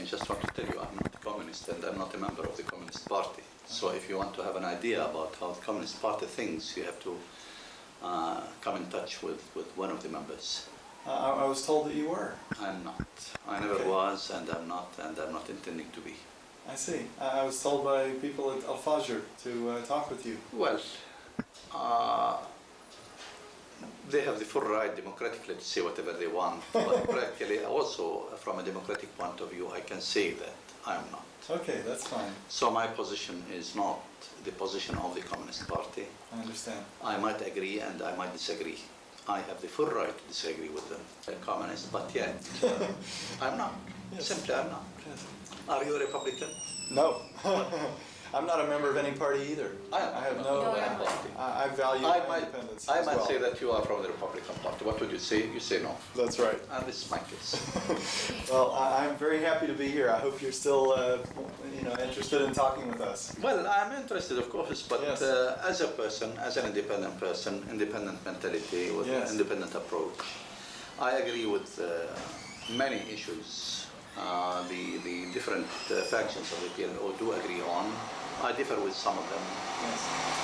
I just want to tell you I'm not a communist and I'm not a member of the Communist Party. So if you want to have an idea about how the Communist Party thinks, you have to come in touch with one of the members. I was told that you were. I'm not. I never was, and I'm not intending to be. I see. I was told by people at Al Fajr to talk with you. Well, they have the full right democratically to say whatever they want, but practically also from a democratic point of view, I can say that I am not. Okay, that's fine. So my position is not the position of the Communist Party. I understand. I might agree and I might disagree. I have the full right to disagree with them, the communists, but yet I'm not. Yes. Simply I'm not. Yes. Are you a Republican? No. I'm not a member of any party either. I have no. I value independence. I as might well. say that you are from the Republican Party. What would you say? You say no. That's right. And this is my case. Well, I'm very happy to be here. I hope you're still, interested in talking with us. Well, I'm interested, of course, but Yes. As a person, as an independent person, independent mentality, with Yes. an independent approach, I agree with many issues. The different factions of the PLO do agree on. I differ with some of them. Yes.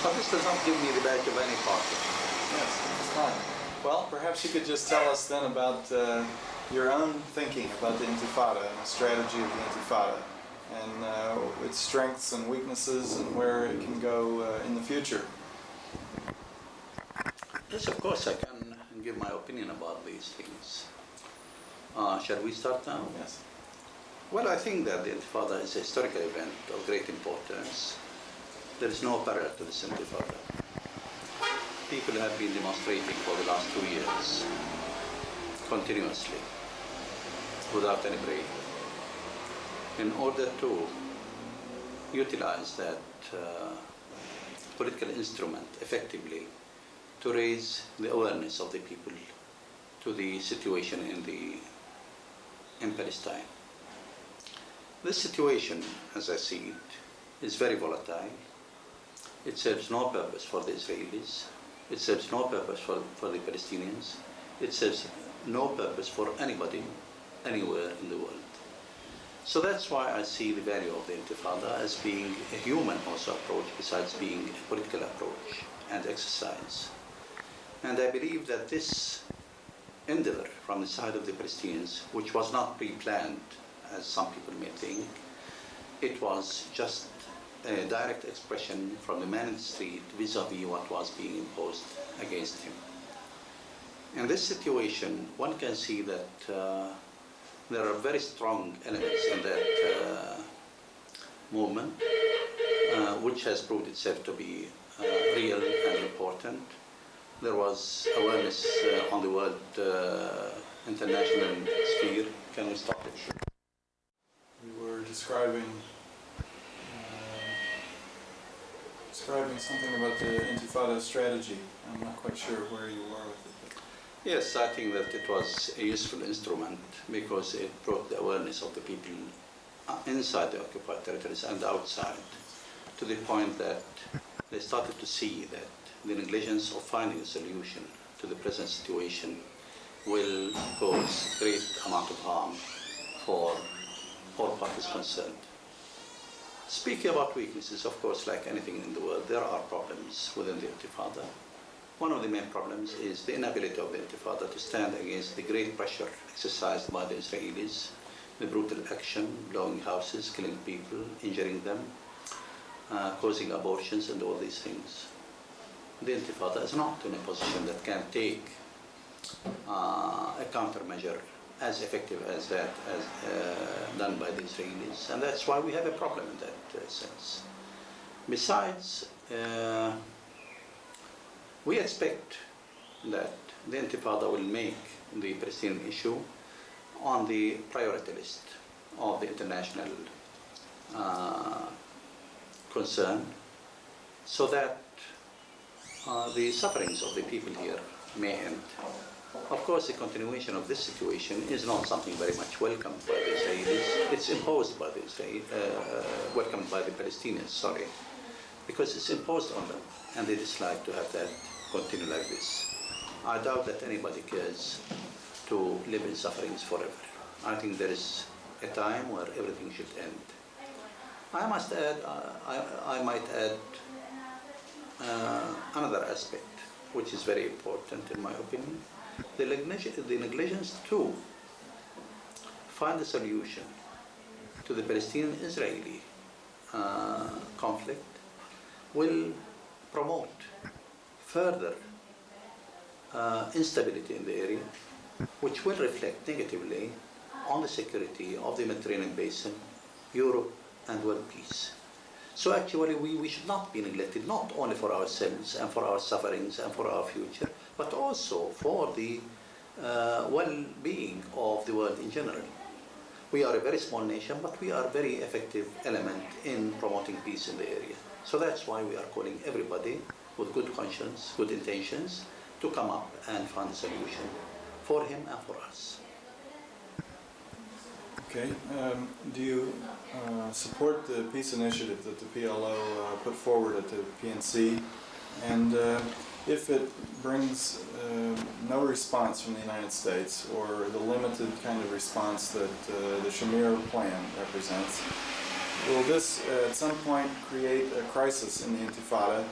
But this does not give me the badge of any party. Yes, it's fine. Well, perhaps you could just tell us then about your own thinking about the Intifada and the strategy of the Intifada and its strengths and weaknesses and where it can go in the future. Yes, of course, I can give my opinion about these things. Shall we start now? Yes. Well, I think that the Intifada is a historical event of great importance. There is no parallel to this Intifada. People have been demonstrating for the last 2 years, continuously, without any break, in order to utilize that political instrument effectively to raise the awareness of the people to the situation in Palestine. This situation, as I see it, is very volatile. It serves no purpose for the Israelis. It serves no purpose for the Palestinians. It serves no purpose for anybody, anywhere in the world. So that's why I see the value of the Intifada as being a human also approach, besides being a political approach and exercise. And I believe that this endeavor from the side of the Palestinians, which was not pre-planned, as some people may think, it was just a direct expression from the man in the street vis-à-vis what was being imposed against him. In this situation, one can see that there are very strong elements in that movement, which has proved itself to be real and important. There was awareness on the world international sphere. Can we stop it? You were describing something about the Intifada strategy. I'm not quite sure where you were with it. Yes, I think that it was a useful instrument because it brought the awareness of the people inside the occupied territories and outside to the point that they started to see that the negligence of finding a solution to the present situation will cause great amount of harm for all parties concerned. Speaking about weaknesses, of course, like anything in the world, there are problems within the Intifada. One of the main problems is the inability of the Intifada to stand against the great pressure exercised by the Israelis, the brutal action, blowing houses, killing people, injuring them, causing abortions and all these things. The Intifada is not in a position that can take a countermeasure as effective as that done by the Israelis, and that's why we have a problem in that sense. Besides, we expect that the Intifada will make the Palestinian issue on the priority list of the international concern, so that the sufferings of the people here may end. Of course, the continuation of this situation is not something very much welcomed by the Israelis. It's imposed by the welcomed by the Palestinians, sorry, because it's imposed on them, and they dislike to have that continue like this. I doubt that anybody cares to live in sufferings forever. I think there is a time where everything should end. I must add, I might add another aspect, which is very important in my opinion. The negligence to find a solution to the Palestinian-Israeli conflict will promote further instability in the area, which will reflect negatively on the security of the Mediterranean basin, Europe, and world peace. So actually we should not be neglected, not only for ourselves and for our sufferings and for our future, but also for the well-being of the world in general. We are a very small nation, but we are a very effective element in promoting peace in the area. So that's why we are calling everybody with good conscience, good intentions, to come up and find a solution for him and for us. Okay. Do you support the peace initiative that the PLO put forward at the PNC? And if it brings no response from the United States, or the limited kind of response that the Shamir plan represents, will this at some point create a crisis in the Intifada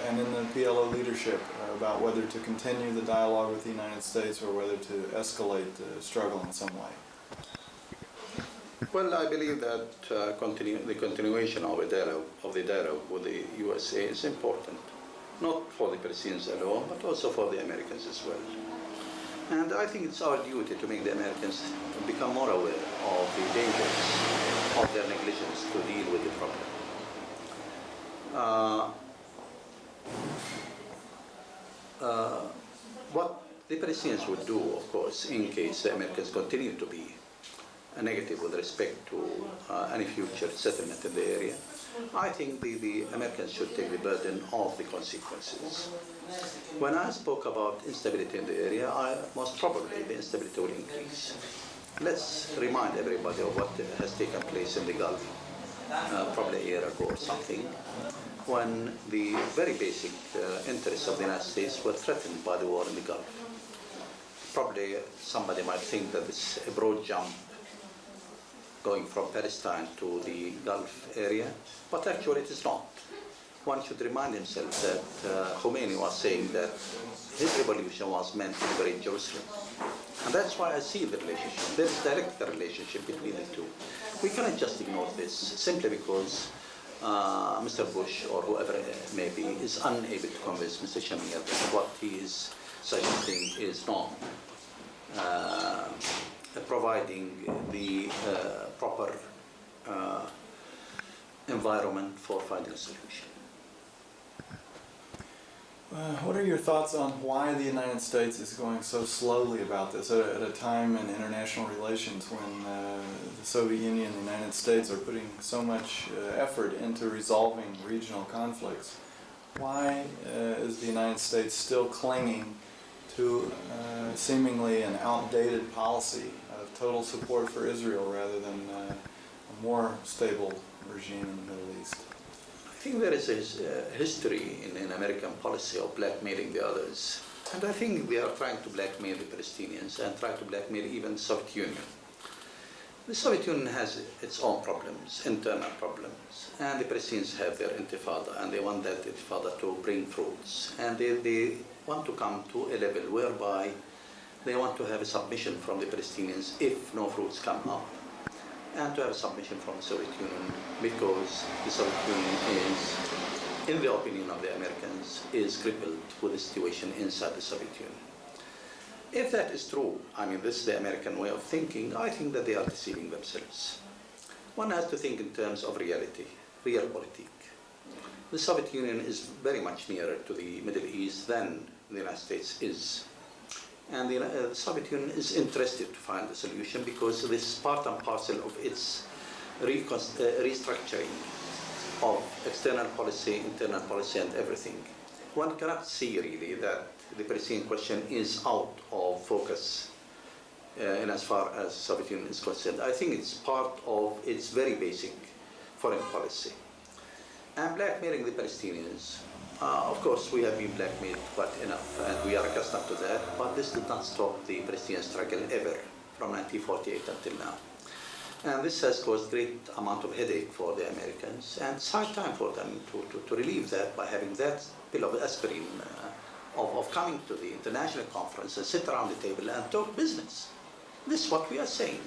and in the PLO leadership about whether to continue the dialogue with the United States or whether to escalate the struggle in some way? Well, I believe that the continuation of the dialogue with the USA is important, not for the Palestinians alone, but also for the Americans as well. And I think it's our duty to make the Americans become more aware of the dangers of their negligence to deal with the problem. What the Palestinians would do, of course, in case the Americans continue to be negative with respect to any future settlement in the area, I think the Americans should take the burden of the consequences. When I spoke about instability in the area, most probably the instability will increase. Let's remind everybody of what has taken place in the Gulf, probably a year ago or something, when the very basic interests of the United States were threatened by the war in the Gulf. Probably somebody might think that it's a broad jump going from Palestine to the Gulf area, but actually it is not. One should remind himself that Khomeini was saying that his revolution was meant to liberate Jerusalem. And that's why I see the relationship. There is a direct relationship between the two. We cannot just ignore this simply because Mr. Bush or whoever it may be is unable to convince Mr. Shamir that what he is suggesting is not providing the proper environment for finding a solution. What are your thoughts on why the United States is going so slowly about this at a time in international relations when the Soviet Union and the United States are putting so much effort into resolving regional conflicts? Why is the United States still clinging to seemingly an outdated policy of total support for Israel rather than a more stable regime in the Middle East? I think there is a history in American policy of blackmailing the others. And I think they are trying to blackmail the Palestinians and try to blackmail even the Soviet Union. The Soviet Union has its own problems, internal problems, and the Palestinians have their intifada, and they want that intifada to bring fruits. And they want to come to a level whereby they want to have a submission from the Palestinians if no fruits come up, and to have a submission from the Soviet Union because the Soviet Union is, in the opinion of the Americans, is crippled with the situation inside the Soviet Union. If that is true, I mean, this is the American way of thinking, I think that they are deceiving themselves. One has to think in terms of reality, realpolitik. The Soviet Union is very much nearer to the Middle East than the United States is. And the Soviet Union is interested to find a solution because this is part and parcel of its restructuring of external policy, internal policy, and everything. One cannot see really that the Palestinian question is out of focus in as far as the Soviet Union is concerned. I think it's part of its very basic foreign policy. And blackmailing the Palestinians, of course, we have been blackmailed quite enough, and we are accustomed to that, but this did not stop the Palestinian struggle ever, from 1948 until now. And this has caused great amount of headache for the Americans, and it's high time for them to relieve that by having that pill of aspirin of coming to the international conference and sit around the table and talk business. This is what we are saying.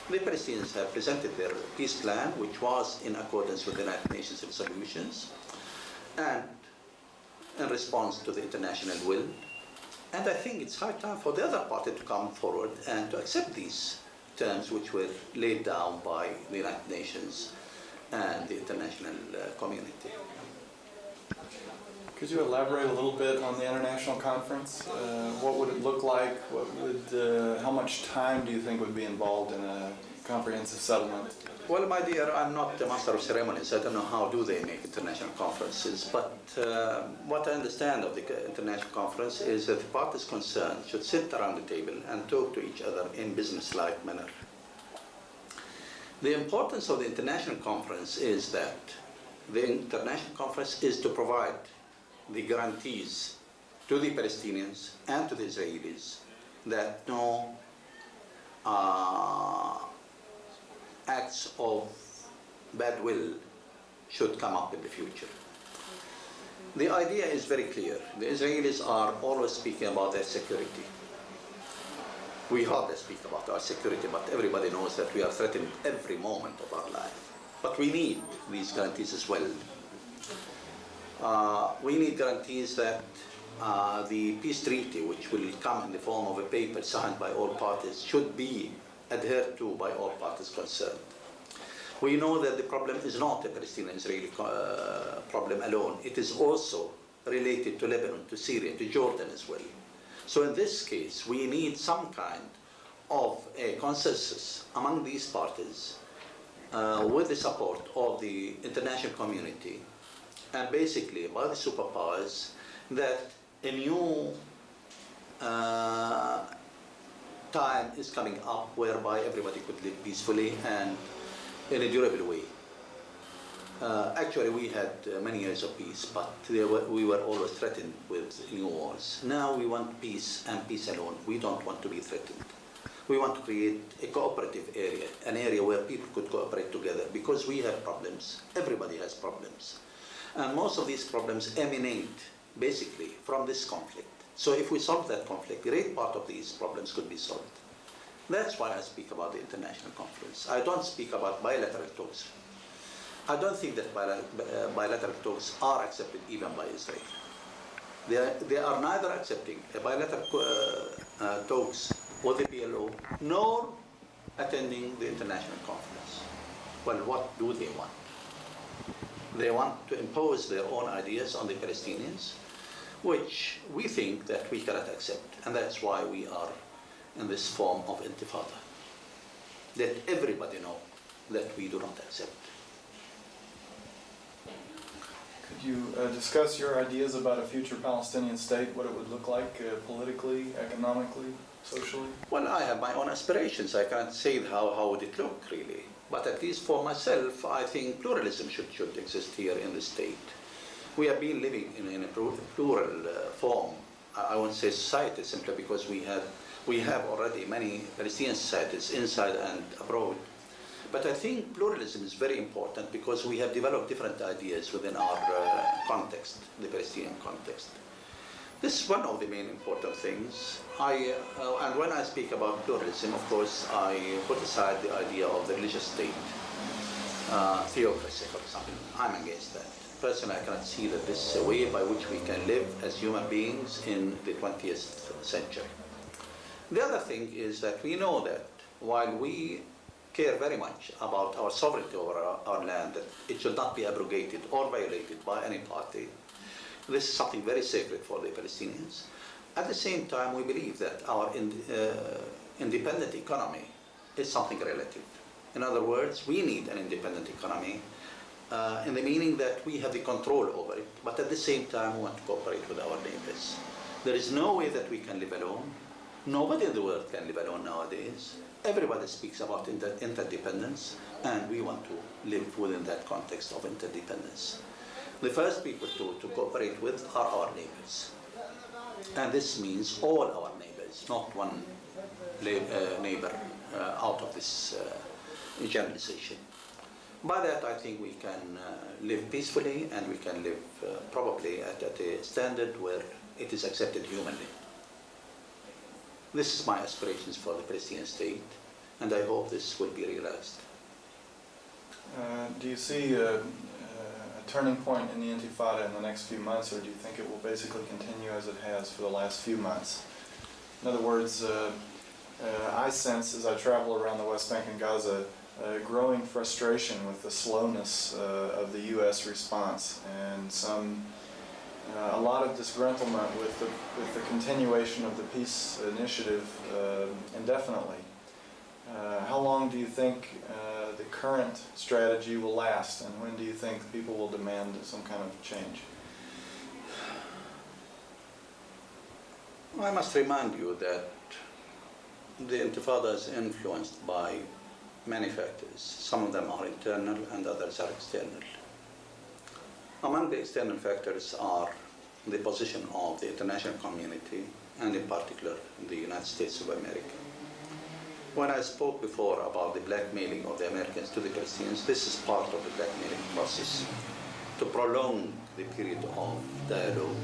The Palestinians have presented their peace plan, which was in accordance with the United Nations resolutions and in response to the international will. And I think it's high time for the other party to come forward and to accept these terms which were laid down by the United Nations and the international community. Could you elaborate a little bit on the international conference? What would it look like? How much time do you think would be involved in a comprehensive settlement? Well, my dear, I'm not the master of ceremonies. I don't know how do they make international conferences, but what I understand of the international conference is that the parties concerned should sit around the table and talk to each other in business-like manner. The importance of the international conference is that the international conference is to provide the guarantees to the Palestinians and to the Israelis that no acts of bad will should come up in the future. The idea is very clear. The Israelis are always speaking about their security. We hardly speak about our security, but everybody knows that we are threatened every moment of our life. But we need these guarantees as well. We need guarantees that the peace treaty, which will come in the form of a paper signed by all parties, should be adhered to by all parties concerned. We know that the problem is not a Palestinian-Israeli problem alone. It is also related to Lebanon, to Syria, to Jordan as well. So in this case, we need some kind of a consensus among these parties with the support of the international community and basically by the superpowers that a new time is coming up whereby everybody could live peacefully and in a durable way. Actually, we had many years of peace, but we were always threatened with new wars. Now we want peace and peace alone. We don't want to be threatened. We want to create a cooperative area, an area where people could cooperate together because we have problems. Everybody has problems. And most of these problems emanate basically from this conflict. So if we solve that conflict, a great part of these problems could be solved. That's why I speak about the international conference. I don't speak about bilateral talks. I don't think that bilateral talks are accepted even by Israel. They are neither accepting a bilateral talks with the PLO nor attending the international conference. Well, what do they want? They want to impose their own ideas on the Palestinians, which we think that we cannot accept. And that's why we are in this form of intifada. Let everybody know that we do not accept. Could you discuss your ideas about a future Palestinian state, what it would look like politically, economically, socially? Well, I have my own aspirations. I can't say how would it look really. But at least for myself, I think pluralism should exist here in the state. We have been living in a plural form. I won't say society simply because we have already many Palestinian societies inside and abroad. But I think pluralism is very important because we have developed different ideas within our context, the Palestinian context. This is one of the main important things. And when I speak about pluralism, of course, I put aside the idea of the religious state, theocracy, for example. I'm against that. Personally, I cannot see that this is a way by which we can live as human beings in the 20th century. The other thing is that we know that while we care very much about our sovereignty over our land, that it should not be abrogated or violated by any party. This is something very sacred for the Palestinians. At the same time, we believe that our independent economy is something relative. In other words, we need an independent economy in the meaning that we have the control over it, but at the same time we want to cooperate with our neighbors. There is no way that we can live alone. Nobody in the world can live alone nowadays. Everybody speaks about interdependence, and we want to live within that context of interdependence. The first people to cooperate with are our neighbors. And this means all our neighbors, not one neighbor out of this generalization. By that, I think we can live peacefully, and we can live probably at a standard where it is accepted humanly. This is my aspirations for the Palestinian state, and I hope this will be realized. Do you see a turning point in the Intifada in the next few months, or do you think it will basically continue as it has for the last few months? In other words, I sense as I travel around the West Bank and Gaza growing frustration with the slowness of the U.S. response, and a lot of disgruntlement with the continuation of the peace initiative indefinitely. How long do you think the current strategy will last, and when do you think people will demand some kind of change? I must remind you that the Intifada is influenced by many factors. Some of them are internal and others are external. Among the external factors are the position of the international community, and in particular the United States of America. When I spoke before about the blackmailing of the Americans to the Palestinians, this is part of the blackmailing process to prolong the period of dialogue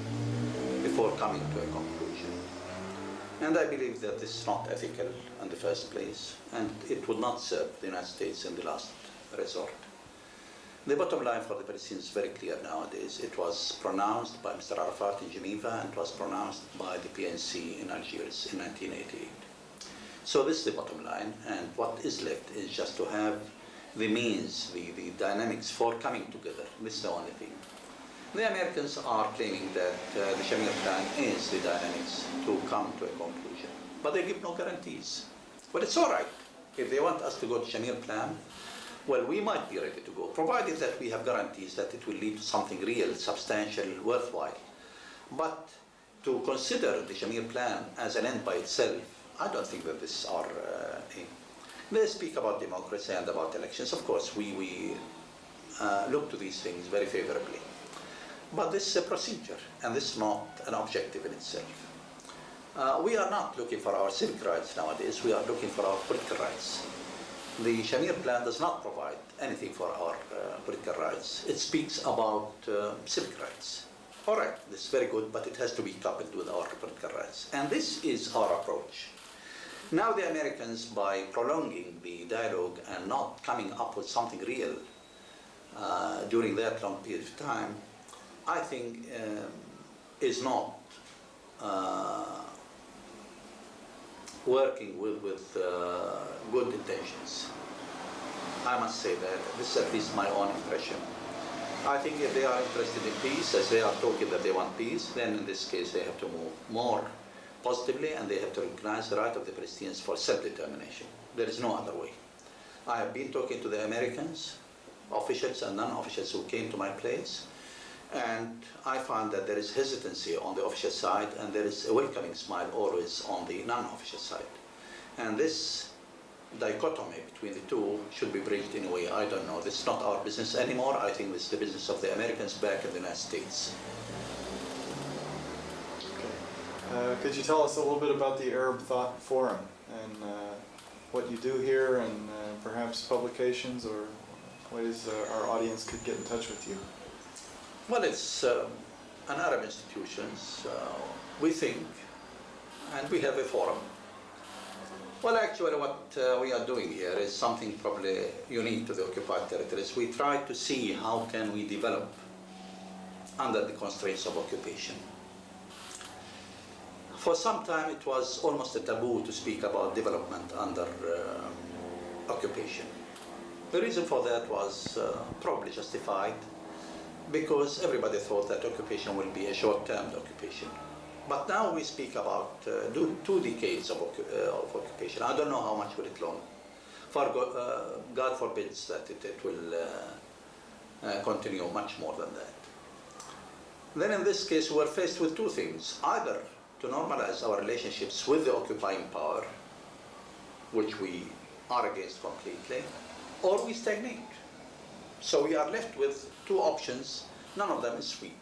before coming to a conclusion. And I believe that this is not ethical in the first place, and it would not serve the United States in the last resort. The bottom line for the Palestinians is very clear nowadays. It was pronounced by Mr. Arafat in Geneva, and it was pronounced by the PNC in Algiers in 1988. So this is the bottom line, and what is left is just to have the means, the dynamics for coming together. This is the only thing. The Americans are claiming that the Shamir plan is the dynamics to come to a conclusion, but they give no guarantees. But it's all right. If they want us to go to Shamir plan, well, we might be ready to go, provided that we have guarantees that it will lead to something real, substantial, worthwhile. But to consider the Shamir plan as an end by itself, I don't think that this is our aim. They speak about democracy and about elections. Of course, we look to these things very favorably. But this is a procedure, and this is not an objective in itself. We are not looking for our civic rights nowadays. We are looking for our political rights. The Shamir plan does not provide anything for our political rights. It speaks about civic rights. All right, this is very good, but it has to be coupled with our political rights. And this is our approach. Now the Americans, by prolonging the dialogue and not coming up with something real during that long period of time, I think is not working with good intentions. I must say that. This is at least my own impression. I think if they are interested in peace, as they are talking that they want peace, then in this case they have to move more positively, and they have to recognize the right of the Palestinians for self-determination. There is no other way. I have been talking to the Americans, officials and non-officials who came to my place, and I found that there is hesitancy on the official side, and there is a welcoming smile always on the non-official side. And this dichotomy between the two should be bridged in a way, I don't know. This is not our business anymore. I think this is the business of the Americans back in the United States. Okay. Could you tell us a little bit about the Arab Thought Forum and what you do here, and perhaps publications or ways our audience could get in touch with you? Well, it's an Arab institution. We think, and we have a forum. Well, actually, what we are doing here is something probably unique to the occupied territories. We try to see how can we develop under the constraints of occupation. For some time, it was almost a taboo to speak about development under occupation. The reason for that was probably justified, because everybody thought that occupation will be a short-term occupation. But now we speak about 2 decades of occupation. I don't know how much will it long. God forbids that it will continue much more than that. Then in this case, we are faced with 2 things. Either to normalize our relationships with the occupying power, which we are against completely, or we stagnate. So we are left with 2 options. None of them is sweet.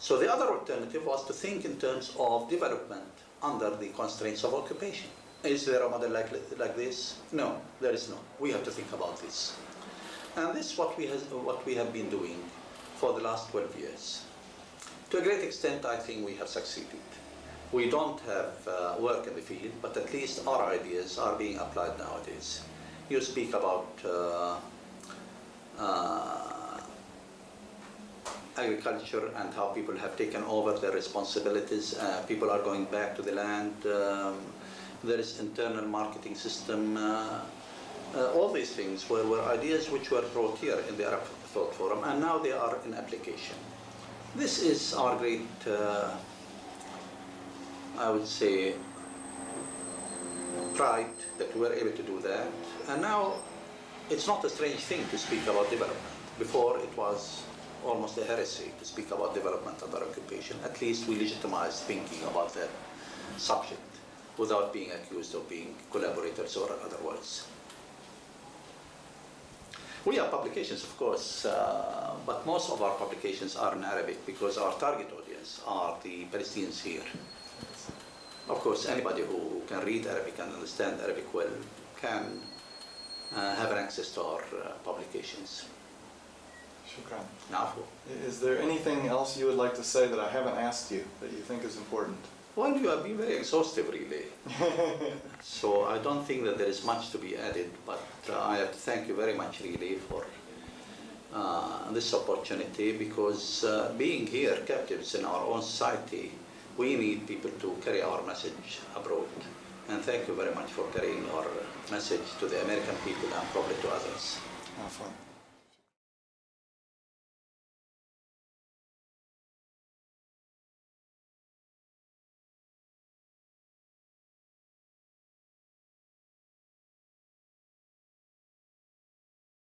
So the other alternative was to think in terms of development under the constraints of occupation. Is there a model like this? No, there is not. We have to think about this. And this is what we have been doing for the last 12 years. To a great extent, I think we have succeeded. We don't have work in the field, but at least our ideas are being applied nowadays. You speak about agriculture and how people have taken over their responsibilities. People are going back to the land. There is internal marketing system. All these things were ideas which were brought here in the Arab Thought Forum, and now they are in application. This is our great, I would say, pride that we were able to do that. And now it's not a strange thing to speak about development. Before it was almost a heresy to speak about development under occupation. At least we legitimized thinking about that subject without being accused of being collaborators or otherwise. We have publications, of course, but most of our publications are in Arabic because our target audience are the Palestinians here. Of course, anybody who can read Arabic and understand Arabic well can have an access to our publications. Shukran. Nafu. Is there anything else you would like to say that I haven't asked you that you think is important? Well, you have been very exhaustive, really. So I don't think that there is much to be added, but I have to thank you very much, really, for this opportunity, because being here captives in our own society, we need people to carry our message abroad. And thank you very much for carrying our message to the American people and probably to others. Fun.